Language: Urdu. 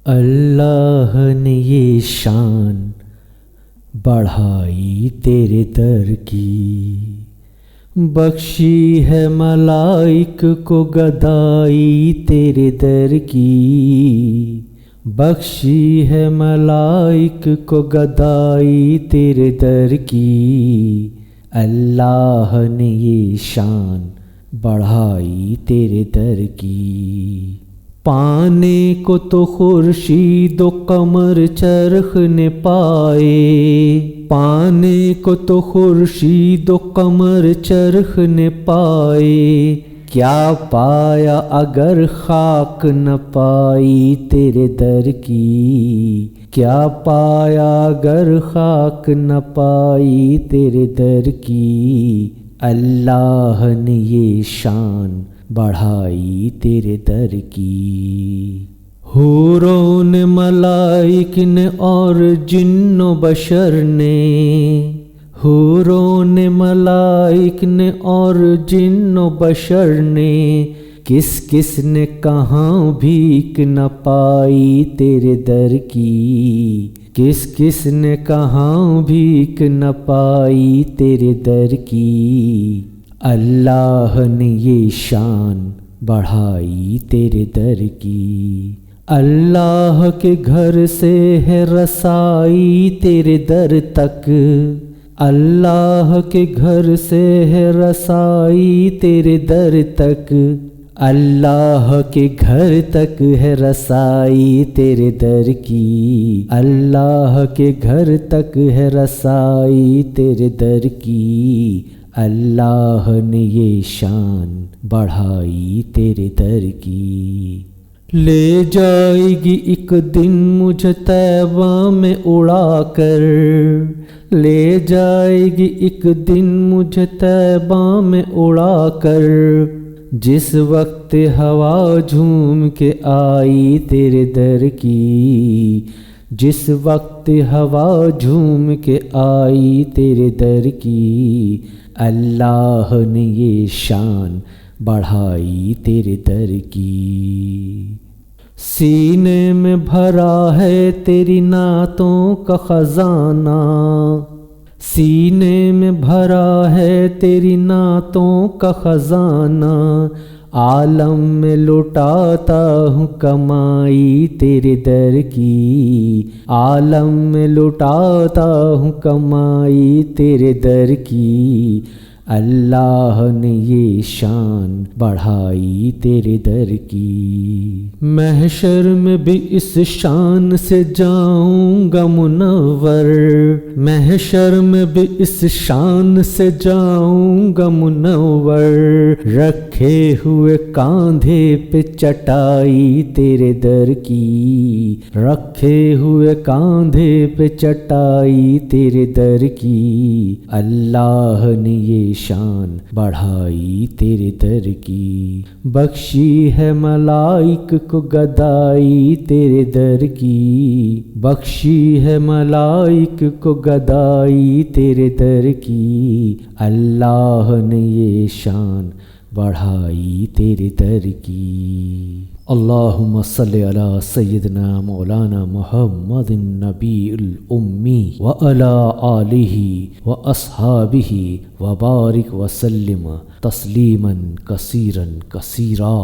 اللہ نے یہ شان بڑھائی تیرے در کی، بخشی ہے ملائک کو گدائی تیرے در کی، بخشی ہے ملائک کو گدائی تیرے در کی، اللہ نے یہ شان بڑھائی تیرے در کی۔ پانے کو تو خورشید و قمر چرخ نے پائے، پانے کو تو خورشید و قمر چرخ نے پائے، کیا پایا اگر خاک نہ پائی تیرے در کی، کیا پایا اگر خاک نہ پائی تیرے در کی، اللہ نے یہ شان بڑھائی تیرے در کی۔ حوروں نے، ملائک نے اور جن و بشر نے، حوروں نے، ملائک نے اور جن و بشر نے، کس کس نے کہاں بھیک نہ پائی تیرے در کی، کس کس نے کہاں بھیک نہ پائی تیرے در کی، اللہ نے یہ شان بڑھائی تیرے در کی۔ اللہ کے گھر سے ہے رسائی تیرے در تک، اللہ کے گھر سے ہے رسائی تیرے در تک، اللہ کے گھر تک ہے رسائی تیرے در کی، اللہ کے گھر تک ہے رسائی تیرے در کی، اللہ نے یہ شان بڑھائی تیرے در کی۔ لے جائے گی ایک دن مجھے طیبہ میں اڑا کر، لے جائے گی ایک دن مجھے طیبہ میں اڑا کر، جس وقت ہوا جھوم کے آئی تیرے در کی، جس وقت ہوا جھوم کے آئی تیرے در کی، اللہ نے یہ شان بڑھائی تیرے در کی۔ سینے میں بھرا ہے تیری نعتوں کا خزانہ، سینے میں بھرا ہے تیری نعتوں کا خزانہ، عالم میں لٹاتا ہوں کمائی تیرے در کی، عالم میں لٹاتا ہوں کمائی تیرے در کی، اللہ نے یہ شان بڑھائی تیرے در کی۔ محشر میں بھی اس شان سے جاؤں گا منور، محشر میں بھی اس شان سے جاؤں گا منور، رکھے ہوئے کاندھے پہ چٹائی تیرے در کی، رکھے ہوئے کاندھے پہ چٹائی تیرے در کی، اللہ نے یہ شان بڑھائی تیرے در کی۔ بخشی ہے ملائک کو گدائی تیرے در کی، بخشی ہے ملائک کو گدائی تیرے در کی، اللہ نے یہ شان بڑھائی تیرے در کی۔ اللہم صلی علی سیدنا مولانا محمد النبی الامی وعلی آلہ واصحابہ وبارک وسلم تسلیما کثیرا کثیرا۔